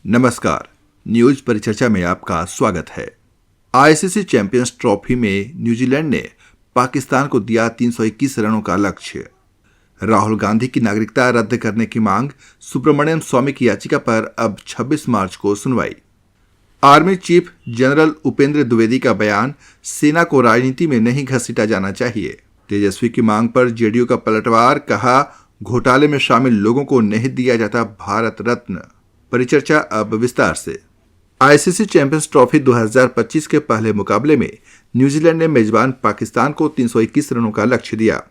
नमस्कार, न्यूज परिचर्चा में आपका स्वागत है। आईसीसी चैंपियंस ट्रॉफी में न्यूजीलैंड ने पाकिस्तान को दिया 321 रनों का लक्ष्य। राहुल गांधी की नागरिकता रद्द करने की मांग, सुब्रमण्यम स्वामी की याचिका पर अब 26 मार्च को सुनवाई। Army chief general Upendra Dwivedi का बयान, सेना को राजनीति में नहीं घसीटा जाना चाहिए। तेजस्वी की मांग पर जेडीयू का पलटवार, कहा घोटाले में शामिल लोगों को नहीं दिया जाता भारत रत्न। परिचर्चा अब विस्तार से। आईसीसी चैंपियंस ट्रॉफी 2025 के पहले मुकाबले में न्यूजीलैंड ने मेजबान पाकिस्तान को 321 रनों का लक्ष्य दिया।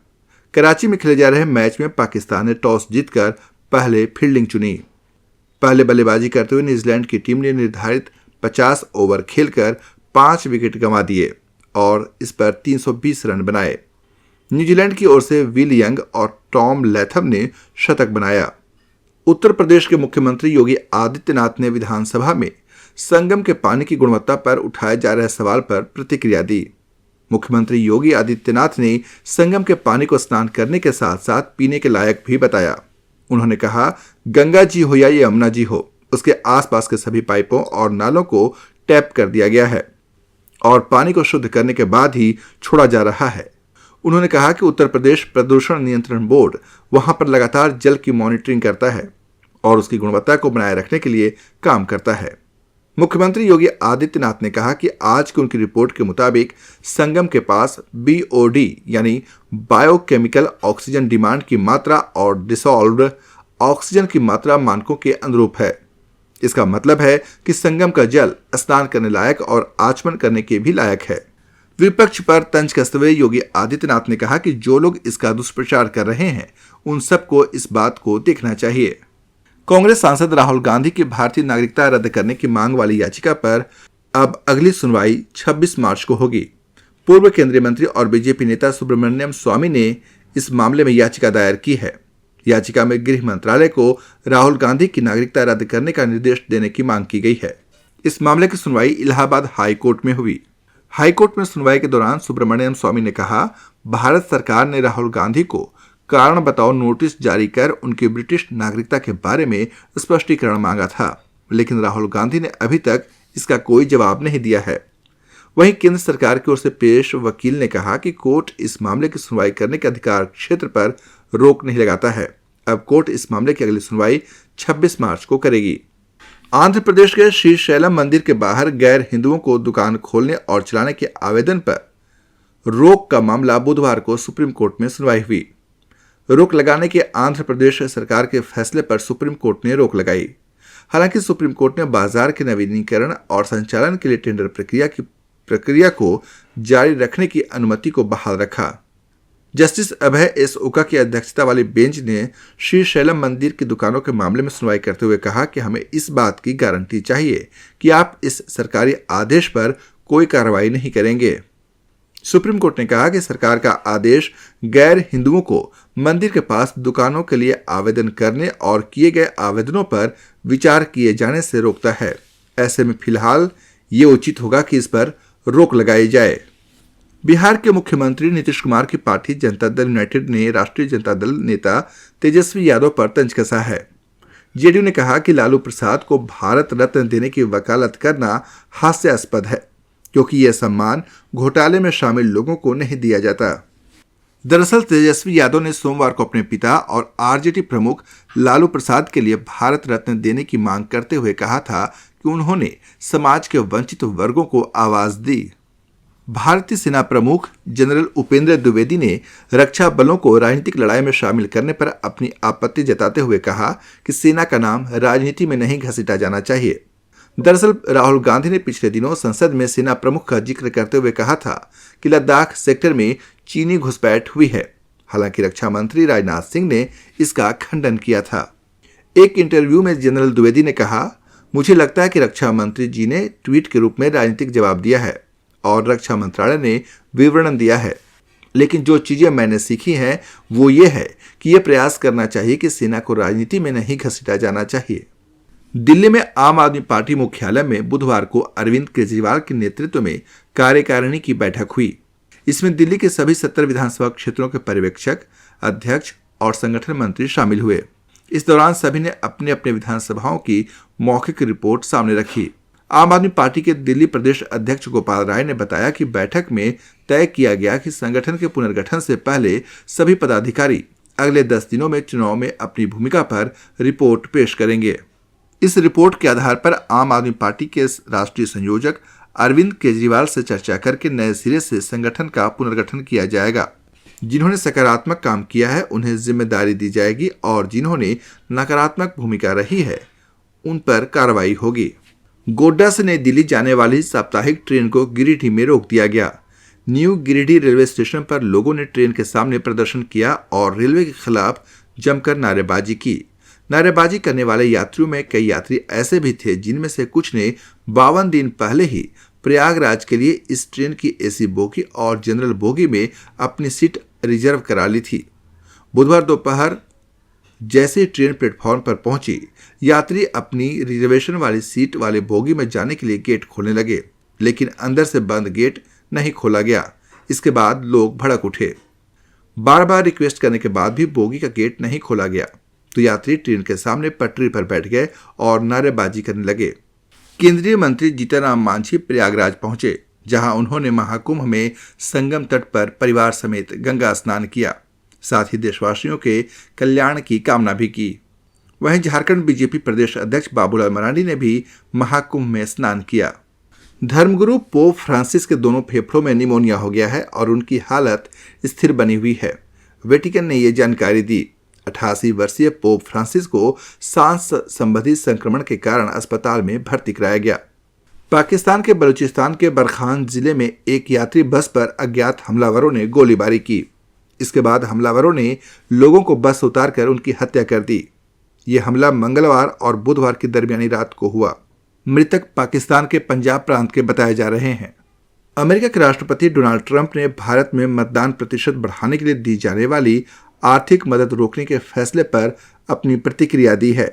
कराची में खेले जा रहे मैच में पाकिस्तान ने टॉस जीतकर पहले फील्डिंग चुनी। पहले बल्लेबाजी करते हुए न्यूजीलैंड की टीम ने निर्धारित 50 ओवर खेलकर 5 विकेट गंवा दिए और इस पर 320 रन बनाए। न्यूजीलैंड की ओर से विल यंग और टॉम लैथम ने शतक बनाया। उत्तर प्रदेश के मुख्यमंत्री योगी आदित्यनाथ ने विधानसभा में संगम के पानी की गुणवत्ता पर उठाए जा रहे सवाल पर प्रतिक्रिया दी। मुख्यमंत्री योगी आदित्यनाथ ने संगम के पानी को स्नान करने के साथ साथ पीने के लायक भी बताया। उन्होंने कहा, गंगा जी हो या यमुना जी हो, उसके आसपास के सभी पाइपों और नालों को टैप कर दिया गया है और पानी को शुद्ध करने के बाद ही छोड़ा जा रहा है। उन्होंने कहा कि उत्तर प्रदेश प्रदूषण नियंत्रण बोर्ड वहां पर लगातार जल की मॉनिटरिंग करता है और उसकी गुणवत्ता को बनाए रखने के लिए काम करता है। मुख्यमंत्री योगी आदित्यनाथ ने कहा कि आज की उनकी रिपोर्ट के मुताबिक संगम के पास BOD यानी बायोकेमिकल ऑक्सीजन डिमांड की मात्रा और डिसॉल्व्ड ऑक्सीजन की मात्रा मानकों के अनुरूप है। इसका मतलब है कि संगम का जल स्नान करने लायक और आचमन करने के भी लायक है। विपक्ष पर तंज कसते हुए योगी आदित्यनाथ ने कहा कि जो लोग इसका दुष्प्रचार कर रहे हैं उन सबको इस बात को देखना चाहिए। कांग्रेस सांसद राहुल गांधी की भारतीय नागरिकता रद्द करने की मांग वाली याचिका पर अब अगली सुनवाई 26 मार्च को होगी। पूर्व केंद्रीय मंत्री और बीजेपी नेता सुब्रमण्यम स्वामी ने इस मामले में याचिका दायर की है। याचिका में गृह मंत्रालय को राहुल गांधी की नागरिकता रद्द करने का निर्देश देने की मांग की गई है। इस मामले की सुनवाई इलाहाबाद हाई कोर्ट में हुई। हाईकोर्ट में सुनवाई के दौरान सुब्रमण्यम स्वामी ने कहा, भारत सरकार ने राहुल गांधी को कारण बताओ नोटिस जारी कर उनकी ब्रिटिश नागरिकता के बारे में स्पष्टीकरण मांगा था, लेकिन राहुल गांधी ने अभी तक इसका कोई जवाब नहीं दिया है। वहीं केंद्र सरकार की ओर से पेश वकील ने कहा कि कोर्ट इस मामले की सुनवाई करने के अधिकार क्षेत्र पर रोक नहीं लगाता है। अब कोर्ट इस मामले की अगली सुनवाई 26 मार्च को करेगी। आंध्र प्रदेश के श्रीशैलम मंदिर के बाहर गैर हिंदुओं को दुकान खोलने और चलाने के आवेदन पर रोक का मामला बुधवार को सुप्रीम कोर्ट में सुनवाई हुई। रोक लगाने के आंध्र प्रदेश सरकार के फैसले पर सुप्रीम कोर्ट ने रोक लगाई। हालांकि सुप्रीम कोर्ट ने बाजार के नवीनीकरण और संचालन के लिए टेंडर प्रक्रिया को जारी रखने की अनुमति को बहाल रखा। जस्टिस अभय एस ओका की अध्यक्षता वाली बेंच ने श्रीशैलम मंदिर की दुकानों के मामले में सुनवाई करते हुए कहा कि हमें इस बात की गारंटी चाहिए कि आप इस सरकारी आदेश पर कोई कार्रवाई नहीं करेंगे। सुप्रीम कोर्ट ने कहा कि सरकार का आदेश गैर हिंदुओं को मंदिर के पास दुकानों के लिए आवेदन करने और किए गए आवेदनों पर विचार किए जाने से रोकता है। ऐसे में फिलहाल ये उचित होगा कि इस पर रोक लगाई जाए। बिहार के मुख्यमंत्री नीतीश कुमार की पार्टी जनता दल यूनाइटेड ने राष्ट्रीय जनता दल नेता तेजस्वी यादव पर तंज कसा है। जेडीयू ने कहा कि लालू प्रसाद को भारत रत्न देने की वकालत करना हास्यास्पद है, क्योंकि यह सम्मान घोटाले में शामिल लोगों को नहीं दिया जाता। दरअसल तेजस्वी यादव ने सोमवार को अपने पिता और आरजेडी प्रमुख लालू प्रसाद के लिए भारत रत्न देने की मांग करते हुए कहा था कि उन्होंने समाज के वंचित वर्गों को आवाज दी। भारतीय सेना प्रमुख जनरल उपेंद्र द्विवेदी ने रक्षा बलों को राजनीतिक लड़ाई में शामिल करने पर अपनी आपत्ति जताते हुए कहा कि सेना का नाम राजनीति में नहीं घसीटा जाना चाहिए। दरअसल राहुल गांधी ने पिछले दिनों संसद में सेना प्रमुख का जिक्र करते हुए कहा था कि लद्दाख सेक्टर में चीनी घुसपैठ हुई है। हालांकि रक्षा मंत्री राजनाथ सिंह ने इसका खंडन किया था। एक इंटरव्यू में जनरल द्विवेदी ने कहा, मुझे लगता है कि रक्षा मंत्री जी ने ट्वीट के रूप में राजनीतिक जवाब दिया है और रक्षा मंत्रालय ने विवरण दिया है, लेकिन जो चीजें मैंने सीखी हैं वो ये है कि यह प्रयास करना चाहिए कि सेना को राजनीति में नहीं घसीटा जाना चाहिए। दिल्ली में आम आदमी पार्टी मुख्यालय में बुधवार को अरविंद केजरीवाल के नेतृत्व में कार्यकारिणी की बैठक हुई। इसमें दिल्ली के सभी 70 विधानसभा क्षेत्रों के पर्यवेक्षक, अध्यक्ष और संगठन मंत्री शामिल हुए। इस दौरान सभी ने अपने अपने विधानसभाओं की मौखिक रिपोर्ट सामने रखी। आम आदमी पार्टी के दिल्ली प्रदेश अध्यक्ष गोपाल राय ने बताया कि बैठक में तय किया गया कि संगठन के पुनर्गठन से पहले सभी पदाधिकारी अगले 10 दिनों में चुनाव में अपनी भूमिका पर रिपोर्ट पेश करेंगे। इस रिपोर्ट के आधार पर आम आदमी पार्टी के राष्ट्रीय संयोजक अरविंद केजरीवाल से चर्चा करके नए सिरे से संगठन का पुनर्गठन किया जाएगा। जिन्होंने सकारात्मक काम किया है उन्हें जिम्मेदारी दी जाएगी और जिन्होंने नकारात्मक भूमिका रही है उन पर कार्रवाई होगी। गोड्डा से नई दिल्ली जाने वाली साप्ताहिक ट्रेन को गिरिडीह में रोक दिया गया। न्यू गिरिडीह रेलवे स्टेशन पर लोगों ने ट्रेन के सामने प्रदर्शन किया और रेलवे के खिलाफ जमकर नारेबाजी की। नारेबाजी करने वाले यात्रियों में कई यात्री ऐसे भी थे जिनमें से कुछ ने 52 दिन पहले ही प्रयागराज के लिए इस ट्रेन की एसी बोगी और जनरल बोगी में अपनी सीट रिजर्व करा ली थी। बुधवार दोपहर जैसे ही ट्रेन प्लेटफॉर्म पर पहुंची, यात्री अपनी रिजर्वेशन वाली सीट वाले बोगी में जाने के लिए गेट खोलने लगे, लेकिन अंदर से बंद गेट नहीं खोला गया। इसके बाद लोग भड़क उठे। बार बार रिक्वेस्ट करने के बाद भी बोगी का गेट नहीं खोला गया तो यात्री ट्रेन के सामने पटरी पर बैठ गए और नारेबाजी करने लगे। केंद्रीय मंत्री जीतन राम मांझी प्रयागराज पहुंचे, जहां उन्होंने महाकुंभ में संगम तट पर परिवार समेत गंगा स्नान किया। साथ ही देशवासियों के कल्याण की कामना भी की। वहीं झारखंड बीजेपी प्रदेश अध्यक्ष बाबूलाल मरांडी ने भी महाकुंभ में स्नान किया। धर्मगुरु पोप फ्रांसिस के दोनों फेफड़ों में निमोनिया हो गया है और उनकी हालत स्थिर बनी हुई है। वेटिकन ने ये जानकारी दी। 88 वर्षीय पोप फ्रांसिस को सांस संबंधी संक्रमण के कारण अस्पताल में भर्ती कराया गया। पाकिस्तान के बलूचिस्तान के बरखान जिले में एक यात्री बस पर अज्ञात हमलावरों ने गोलीबारी की। इसके बाद हमलावरों ने लोगों को बस उतारकर उनकी हत्या कर दी। यह हमला मंगलवार और बुधवार की दरमियानी रात को हुआ। मृतक पाकिस्तान के पंजाब प्रांत के बताए जा रहे हैं। अमेरिका के राष्ट्रपति डोनाल्ड ट्रंप ने भारत में मतदान प्रतिशत बढ़ाने के लिए दी जाने वाली आर्थिक मदद रोकने के फैसले पर अपनी प्रतिक्रिया दी है।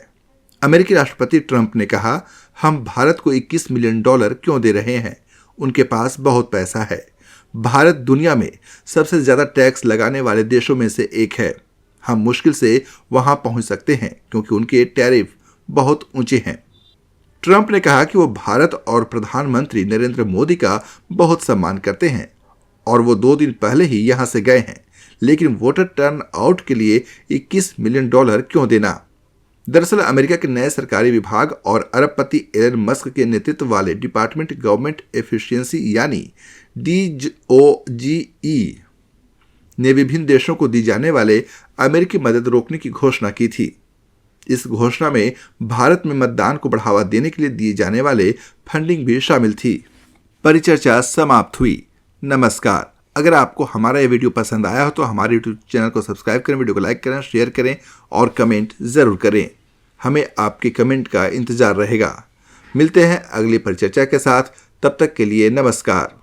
अमेरिकी राष्ट्रपति ट्रंप ने कहा, हम भारत को $21 मिलियन क्यों दे रहे हैं? उनके पास बहुत पैसा है। भारत दुनिया में सबसे ज्यादा टैक्स लगाने वाले देशों में से एक है। हम मुश्किल से वहां पहुंच सकते हैं क्योंकि उनके टैरिफ बहुत ऊंचे हैं। ट्रंप ने कहा कि वो भारत और प्रधानमंत्री नरेंद्र मोदी का बहुत सम्मान करते हैं और वो 2 दिन पहले ही यहां से गए हैं, लेकिन वोटर टर्न आउट के लिए $21 मिलियन क्यों देना? दरअसल अमेरिका के नए सरकारी विभाग और अरबपति एलन मस्क के नेतृत्व वाले डिपार्टमेंट गवर्नमेंट एफिशिएंसी यानी DOGE ने विभिन्न देशों को दी जाने वाले अमेरिकी मदद रोकने की घोषणा की थी। इस घोषणा में भारत में मतदान को बढ़ावा देने के लिए दिए जाने वाले फंडिंग भी शामिल थी। परिचर्चा समाप्त हुई। नमस्कार। अगर आपको हमारा ये वीडियो पसंद आया हो तो हमारे यूट्यूब चैनल को सब्सक्राइब करें, वीडियो को लाइक करें, शेयर करें और कमेंट जरूर करें। हमें आपके कमेंट का इंतजार रहेगा। मिलते हैं अगली परिचर्चा के साथ। तब तक के लिए नमस्कार।